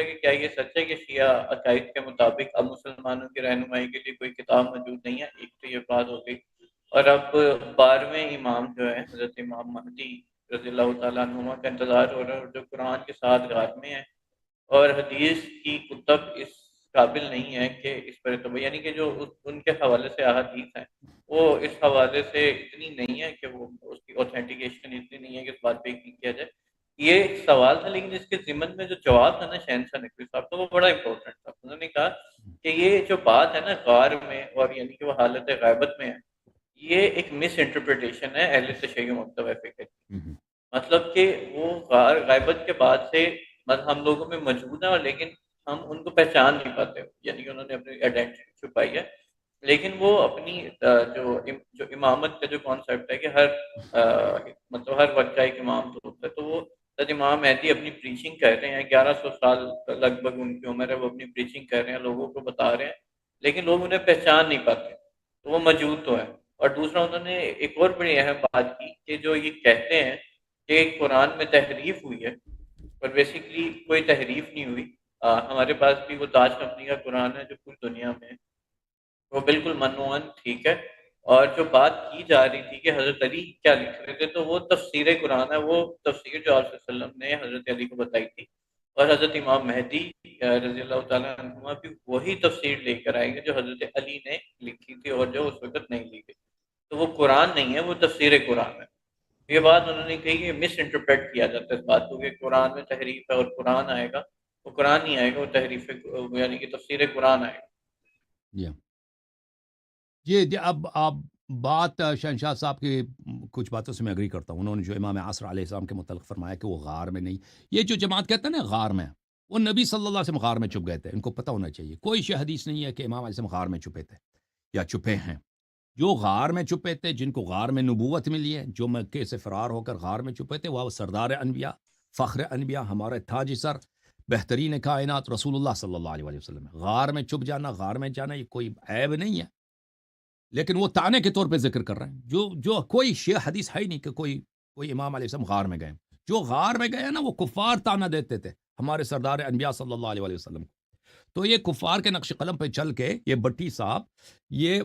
ہے کہ کیا یہ سچ ہے کہ شیعہ عقائد کے مطابق اب مسلمانوں کی رہنمائی کے لیے کوئی کتاب موجود نہیں ہے؟ ایک تو یہ بات ہو گئی، اور اب 12ویں امام جو ہے حضرت امام مہدی رضی اللہ تعالیٰ عنہما کا انتظار ہو رہا ہے، اور جو قرآن کے ساتھ غار میں ہیں، اور حدیث کی کتب اس قابل نہیں ہے کہ اس پر اعتبار، یعنی کہ جو ان کے حوالے سے احادیث ہیں وہ اس حوالے سے اتنی نہیں ہے کہ وہ اس کی اوتھینٹیکیشن اتنی نہیں ہے کہ اس بات پہ یقین کیا جائے۔ یہ ایک سوال تھا، لیکن اس کے ضمن میں جو جواب تھا نا شہنشاہ نقوی صاحب کا، وہ بڑا امپورٹنٹ تھا۔ انہوں نے کہا کہ یہ جو بات ہے نا غار میں، اور یعنی کہ وہ حالت غیبت میں ہے، یہ ایک مس انٹرپریٹیشن ہے اہل تشیع مکتبہ فکر کی۔ مطلب کہ وہ غیبت کے بعد سے ہم لوگوں میں موجود ہیں، اور لیکن ہم ان کو پہچان نہیں پاتے، یعنی کہ انہوں نے اپنی آئیڈینٹی چھپائی ہے، لیکن وہ اپنی جو امامت کا جو کانسیپٹ ہے کہ مطلب ہر وقت کا ایک امام تو ہوتا ہے، تو وہ حضرت امام مہدی اپنی پریچنگ کر رہے ہیں، 1100 سال لگ بھگ ان کی عمر ہے، وہ اپنی پریچنگ کر رہے ہیں، لوگوں کو بتا رہے ہیں، لیکن لوگ انہیں پہچان نہیں پاتے، تو وہ موجود تو ہے۔ اور دوسرا انہوں نے ایک اور بڑی اہم بات کی کہ جو یہ کہتے ہیں کہ قرآن میں تحریف ہوئی ہے، اور بیسیکلی کوئی تحریف نہیں ہوئی۔ ہمارے پاس بھی وہ تاج کمپنی کا قرآن ہے جو پوری دنیا میں ہے، وہ بالکل منوعن ٹھیک ہے۔ اور جو بات کی جا رہی تھی کہ حضرت علی کیا لکھ رہے تھے، تو وہ تفسیر قرآن ہے، وہ تفسیر جو آپ صلی اللہ علیہ وسلم نے حضرت علی کو بتائی تھی، اور حضرت امام مہدی رضی اللہ تعالیٰ عنہما بھی وہی تفسیر لے کر آئیں گے جو حضرت علی نے لکھی تھی اور جو اس وقت نہیں لی گئی۔ تو وہ قرآن نہیں ہے، وہ تفسیر قرآن ہے۔ یہ بات انہوں نے کہی کہ مس انٹرپریٹ کیا جاتا ہے اس بات کو کہ قرآن میں تحریف ہے اور قرآن آئے گا، وہ قرآن نہیں آئے گا، وہ تحریف یعنی کہ تفسیر قرآن آئے گا۔ جی اب آپ بات شہنشاہ صاحب کی کچھ باتوں سے میں اگری کرتا ہوں۔ انہوں نے جو امام عصر علیہ السلام کے متعلق فرمایا کہ وہ غار میں نہیں، یہ جو جماعت کہتے ہیں نا غار میں، وہ نبی صلی اللہ علیہ وسلم غار میں چھپ گئے تھے، ان کو پتہ ہونا چاہیے۔ کوئی شیعہ حدیث نہیں ہے کہ امام علیہ السلام غار میں چھپے تھے یا چھپے ہیں۔ جو غار میں چھپے تھے، جن کو غار میں نبوت ملی ہے، جو مکے سے فرار ہو کر غار میں چھپے تھے، وہ سردار انبیاء، فخر انبیاء، ہمارے تاج سر، بہترین کائنات رسول اللہ صلی اللہ علیہ وسلم۔ غار میں چھپ جانا، غار میں جانا، یہ کوئی عیب نہیں ہے، لیکن وہ تانے کے طور پہ ذکر کر رہے ہیں۔ جو کوئی شیعہ حدیث ہے ہی نہیں کہ کوئی امام علیہ السلام غار میں گئے۔ جو غار میں گئے نا، وہ کفار تانا دیتے تھے ہمارے سردار انبیاء صلی اللہ علیہ وسلم کو۔ تو یہ کفار کے نقش قلم پہ چل کے یہ بٹی صاحب یہ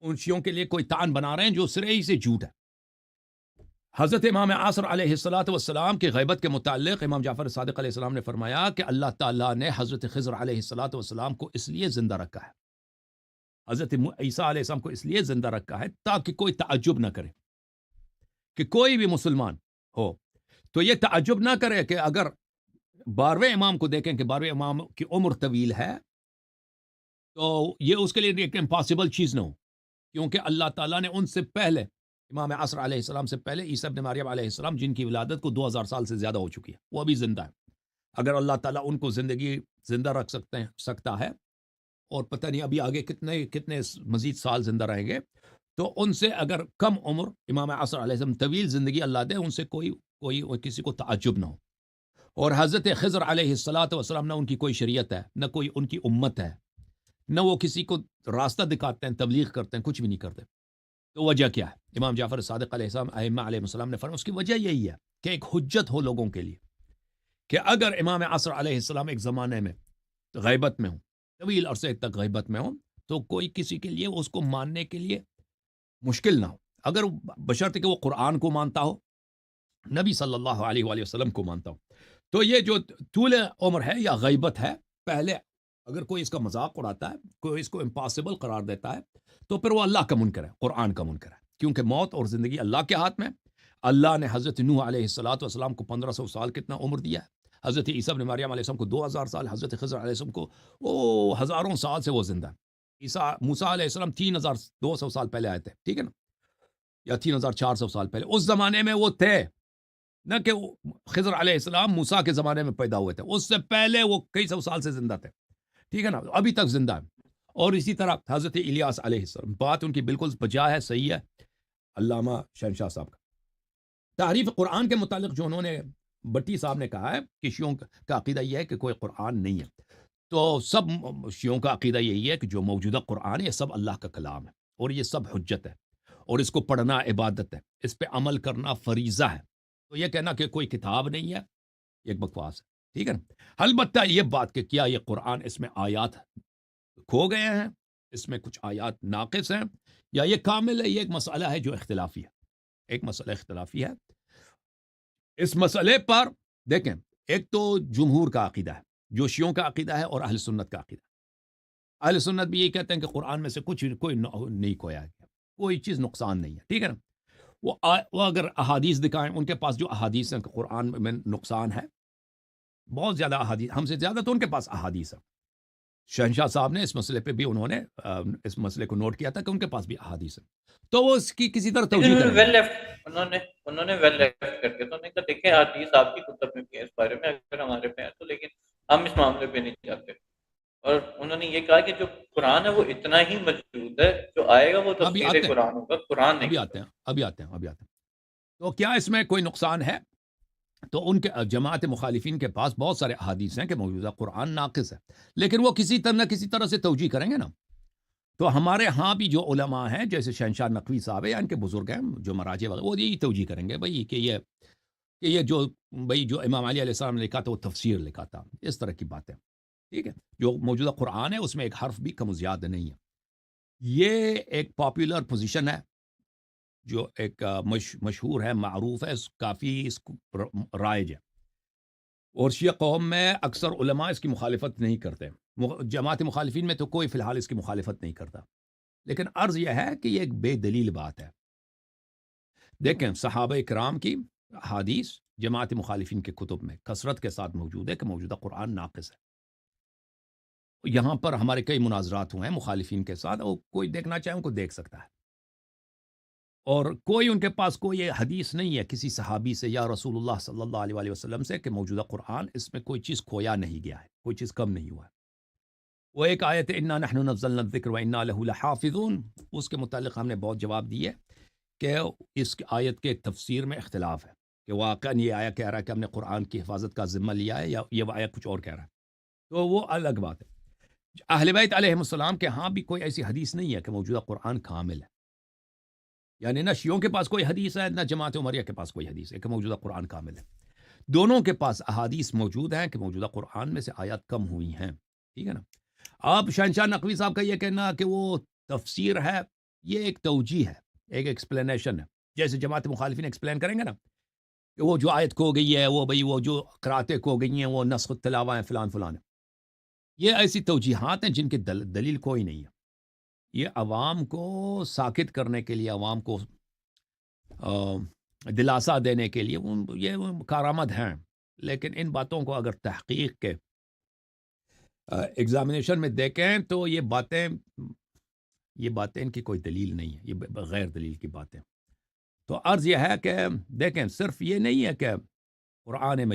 ان شیعوں کے لیے کوئی تان بنا رہے ہیں جو سرے ہی سے جھوٹ ہے۔ حضرت امام عصر علیہ السلام کی غیبت کے متعلق امام جعفر صادق علیہ السلام نے فرمایا کہ اللہ تعالیٰ نے حضرت خضر علیہ السلام کو اس لیے زندہ رکھا ہے، حضرت عیسیٰ علیہ السلام کو اس لیے زندہ رکھا ہے تاکہ کوئی تعجب نہ کرے، کہ کوئی بھی مسلمان ہو تو یہ تعجب نہ کرے کہ اگر 12ویں امام کو دیکھیں کہ 12ویں امام کی عمر طویل ہے، تو یہ اس کے لیے ایک امپاسبل چیز نہ ہو، کیونکہ اللہ تعالیٰ نے ان سے پہلے امام عصر علیہ السلام سے پہلے عیسیٰ ابن مریم علیہ السلام، جن کی ولادت کو 2000 سال سے زیادہ ہو چکی ہے، وہ ابھی زندہ ہے۔ اگر اللہ تعالیٰ ان کو زندہ رکھ سکتا ہے، اور پتہ نہیں ابھی آگے کتنے مزید سال زندہ رہیں گے، تو ان سے اگر کم عمر امام عصر علیہ السلام طویل زندگی اللہ دے، ان سے کوئی کسی کو تعجب نہ ہو۔ اور حضرت خضر علیہ السلام نہ ان کی کوئی شریعت ہے، نہ کوئی ان کی امت ہے، نہ وہ کسی کو راستہ دکھاتے ہیں، تبلیغ کرتے ہیں، کچھ بھی نہیں کرتے۔ تو وجہ کیا ہے؟ امام جعفر صادق علیہ السلام، ائمہ علیہ السلام نے فرمایا اس کی وجہ یہی ہے کہ ایک حجت ہو لوگوں کے لیے، کہ اگر امام عصر علیہ السلام ایک زمانے میں غیبت میں ہوں، طویل عرصے تک غیبت میں ہوں، تو کوئی کسی کے لیے اس کو ماننے کے لیے مشکل نہ ہو، اگر بشرطے کہ وہ قرآن کو مانتا ہو، نبی صلی اللہ علیہ وآلہ وسلم کو مانتا ہو۔ تو یہ جو طول عمر ہے یا غیبت ہے، پہلے اگر کوئی اس کا مذاق اڑاتا ہے، کوئی اس کو امپاسبل قرار دیتا ہے، تو پھر وہ اللہ کا منکر ہے، قرآن کا منکر ہے، کیونکہ موت اور زندگی اللہ کے ہاتھ میں۔ اللہ نے حضرت نوح علیہ السلام کو 1500 سال کتنا عمر دیا ہے، حضرت عیسیٰ ابن مریم علیہ السلام کو 2000 سال، حضرت خضر علیہ السلام کو ہزاروں سال سے وہ زندہ ہے۔ موسیٰ علیہ السلام 3200 سال پہلے آئے تھے، ٹھیک ہے نا، یا 3400 سال پہلے، اس زمانے میں وہ تھے، نہ کہ خضر علیہ السلام موسیٰ کے زمانے میں پیدا ہوئے تھے، اس سے پہلے وہ کئی سو سال سے زندہ تھے، ٹھیک ہے نا، ابھی تک زندہ ہے۔ اور اسی طرح حضرت الیاس علیہ السلام، بات ان کی بالکل بجا ہے، صحیح ہے۔ علامہ شہنشاہ صاحب کا تعریف قرآن کے متعلق جو انہوں نے بٹی صاحب نے کہا ہے کہ شیعوں کا عقیدہ یہ ہے کہ کوئی قرآن نہیں ہے، تو سب شیعوں کا عقیدہ یہی ہے کہ جو موجودہ قرآن ہے یہ سب اللہ کا کلام ہے، اور یہ سب حجت ہے، اور اس کو پڑھنا عبادت ہے، اس پہ عمل کرنا فریضہ ہے۔ تو یہ کہنا کہ کوئی کتاب نہیں ہے، یہ ایک بکواس ہے۔ ٹھیک ہے نا. البتہ یہ بات کہ کیا یہ قرآن اس میں آیات کھو گئے ہیں، اس میں کچھ آیات ناقص ہیں یا یہ کامل ہے، یہ ایک مسئلہ ہے جو اختلافی ہے، ایک مسئلہ اختلافی ہے. اس مسئلے پر دیکھیں، ایک تو جمہور کا عقیدہ ہے جو شیعوں کا عقیدہ ہے، اور اہل سنت کا عقیدہ ہے. اہل سنت بھی یہ کہتے ہیں کہ قرآن میں سے کچھ کوئی نہیں کھویا گیا، کوئی چیز نقصان نہیں ہے. ٹھیک ہے نا. وہ اگر احادیث دکھائیں، ان کے پاس جو احادیث ہیں کہ قرآن میں نقصان ہے، بہت زیادہ احادیث، ہم سے زیادہ تو ان کے پاس احادیث ہیں. شہنشاہ صاحب نے اس مسئلے پہ بھی انہوں نے اس مسئلے کو نوٹ کیا تھا کہ ان کے پاس بھی احادیث ہیں، تو وہ اس کی کسی طرح توجیہ کریں ویل گے. لیفٹ انہوں نے ویل لیفٹ کر کے تو انہوں نے کہا دیکھیں حدیث آپ کی کتب میں بھی ہے اس بارے میں، اگر ہمارے پہ ہے تو، لیکن ہم اس معاملے پہ نہیں جاتے. اور انہوں نے یہ کہا کہ جو قرآن ہے وہ اتنا ہی موجود ہے، جو آئے گا وہ ابھی تفسیر آتے ہیں، قرآن ہوگا، قرآن ابھی نہیں آتے ہوگا. ہیں، ابھی آتے ہیں، ابھی آتے ہیں. تو کیا اس میں کوئی نقصان ہے؟ تو ان کے جماعت مخالفین کے پاس بہت سارے احادیث ہیں کہ موجودہ قرآن ناقص ہے، لیکن وہ کسی طرح نہ کسی طرح سے توجیہ کریں گے نا. تو ہمارے ہاں بھی جو علماء ہیں جیسے شہنشاہ نقوی صاحب ہیں یا ان کے بزرگ ہیں جو مراجع وغیرہ، وہ یہی توجیہ کریں گے بھائی کہ یہ جو بھائی جو امام علی علیہ السلام نے لکھا تھا وہ تفسیر لکھا تھا، اس طرح کی باتیں. ٹھیک ہے. جو موجودہ قرآن ہے اس میں ایک حرف بھی کم و زیادہ نہیں ہے. یہ ایک پاپولر پوزیشن ہے جو ایک مشہور ہے، معروف ہے، کافی اس کو رائج ہے، اور شیعہ قوم میں اکثر علماء اس کی مخالفت نہیں کرتے. جماعت مخالفین میں تو کوئی فی الحال اس کی مخالفت نہیں کرتا، لیکن عرض یہ ہے کہ یہ ایک بے دلیل بات ہے. دیکھیں صحابہ کرام کی حدیث جماعت مخالفین کے کتب میں کثرت کے ساتھ موجود ہے کہ موجودہ قرآن ناقص ہے. یہاں پر ہمارے کئی مناظرات ہوئے ہیں مخالفین کے ساتھ، اور کوئی دیکھنا چاہے ان کو دیکھ سکتا ہے. اور کوئی ان کے پاس کوئی حدیث نہیں ہے کسی صحابی سے یا رسول اللہ صلی اللہ علیہ وآلہ وسلم سے کہ موجودہ قرآن اس میں کوئی چیز کھویا نہیں گیا ہے، کوئی چیز کم نہیں ہوا ہے. وہ ایک آیت انا نحن نزلنا الذکر وانا له لحافظون، اس کے متعلق ہم نے بہت جواب دیے کہ اس آیت کے تفسیر میں اختلاف ہے کہ واقعا یہ آیا کہہ رہا ہے کہ ہم نے قرآن کی حفاظت کا ذمہ لیا ہے، یا یہ آیا کچھ اور کہہ رہا ہے. تو وہ الگ بات ہے. اہل بیت علیہم السلام کے ہاں بھی کوئی ایسی حدیث نہیں ہے کہ موجودہ قرآن کامل ہے. یعنی نہ شیعوں کے پاس کوئی حدیث ہے، نہ جماعت عمریہ کے پاس کوئی حدیث ہے کہ موجودہ قرآن کامل ہے. دونوں کے پاس احادیث موجود ہیں کہ موجودہ قرآن میں سے آیات کم ہوئی ہیں. ٹھیک ہے نا. آپ شہنشاہ نقوی صاحب کا یہ کہنا کہ وہ تفسیر ہے، یہ ایک توجیہ ہے، ایک ایکسپلینیشن ہے. جیسے جماعت مخالفین ایکسپلین کریں گے نا کہ وہ جو آیت کھو گئی ہے، وہ بھئی وہ جو قراتیں کھو گئی ہیں، وہ نسخ التلاوہ ہیں، فلان فلان ہے. یہ ایسی توجیحات ہیں جن کی دلیل کوئی نہیں ہے. یہ عوام کو ساکت کرنے کے لیے، عوام کو دلاسا دینے کے لیے یہ کارآمد ہیں، لیکن ان باتوں کو اگر تحقیق کے ایگزامینیشن میں دیکھیں تو یہ باتیں ان کی کوئی دلیل نہیں ہے، یہ بغیر دلیل کی باتیں. تو عرض یہ ہے کہ دیکھیں صرف یہ نہیں ہے کہ قرآن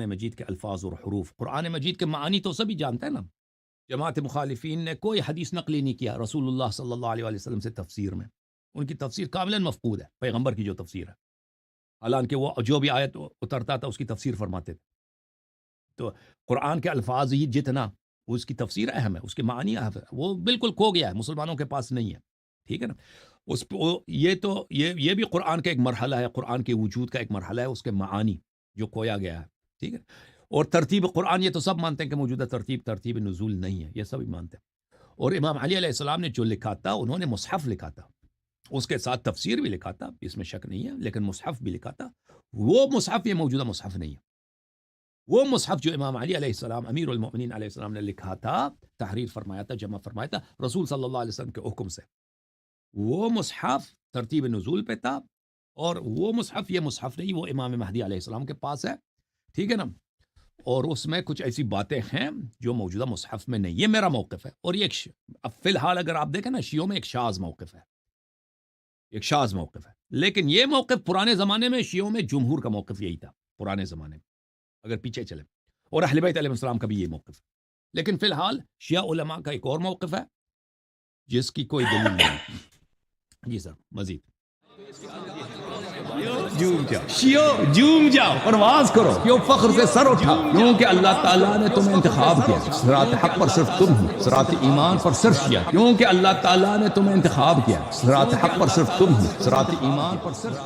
مجید کے الفاظ اور حروف، قرآن مجید کے معنی تو سبھی جانتے ہیں نا. جماعت مخالفین نے کوئی حدیث نقلی نہیں کیا رسول اللہ صلی اللہ علیہ وسلم سے تفسیر میں. ان کی تفسیر کاملاً مفقود ہے، پیغمبر کی جو تفسیر ہے، حالانکہ وہ جو بھی آیت اترتا تھا اس کی تفسیر فرماتے تھے. تو قرآن کے الفاظ ہی جتنا اس کی تفسیر اہم ہے، اس کے معنی اہم ہے، وہ بالکل کھو گیا ہے، مسلمانوں کے پاس نہیں ہے. ٹھیک ہے نا. یہ بھی قرآن کا ایک مرحلہ ہے، قرآن کے وجود کا ایک مرحلہ ہے، اس کے معانی جو کھویا گیا ہے. ٹھیک ہے. اور ترتیب قرآن یہ تو سب مانتے ہیں کہ موجودہ ترتیب نزول نہیں ہے، یہ سب مانتے ہیں. اور امام علی علیہ السلام نے جو لکھا تھا، انہوں نے مصحف لکھا تھا، اس کے ساتھ تفسیر بھی لکھا تھا، اس میں شک نہیں ہے، لیکن مصحف بھی لکھا تھا. وہ مصحف یہ موجودہ مصحف نہیں ہے. وہ مصحف جو امام علی علیہ السلام امیر المؤمنین علیہ السلام نے لکھا تھا، تحریر فرمایا تھا، جمع فرمایا تھا رسول صلی اللہ علیہ وسلم کے حکم سے، وہ مصحف ترتیب نزول پہ تھا. اور وہ مصحف یہ مصحف نہیں، وہ امام مہدی علیہ السلام کے پاس ہے. ٹھیک ہے نا. اور اس میں کچھ ایسی باتیں ہیں جو موجودہ مصحف میں نہیں. یہ میرا موقف ہے. اور یہ اب فی الحال اگر آپ دیکھیں نا، شیعوں میں ایک شاذ موقف ہے، ایک شاذ موقف ہے. لیکن یہ موقف پرانے زمانے میں شیعوں میں جمہور کا موقف یہی تھا، پرانے زمانے میں اگر پیچھے چلے. اور اہل بیت علیہ السلام کا بھی یہ موقف ہے. لیکن فی الحال شیعہ علماء کا ایک اور موقف ہے جس کی کوئی دلیل نہیں. جی سر مزید جوم جاؤ، پرواز کرو، کیوں فخر سے سر اٹھا، کیونکہ اللہ تعالیٰ نے تمہیں انتخاب کیا. صراط حق پر صرف تم ہو، صراط ایمان پر صرف شیعہ، کیونکہ اللہ تعالیٰ نے تمہیں انتخاب کیا. صراط حق پر صرف تم ہو، صراط ایمان پر صرف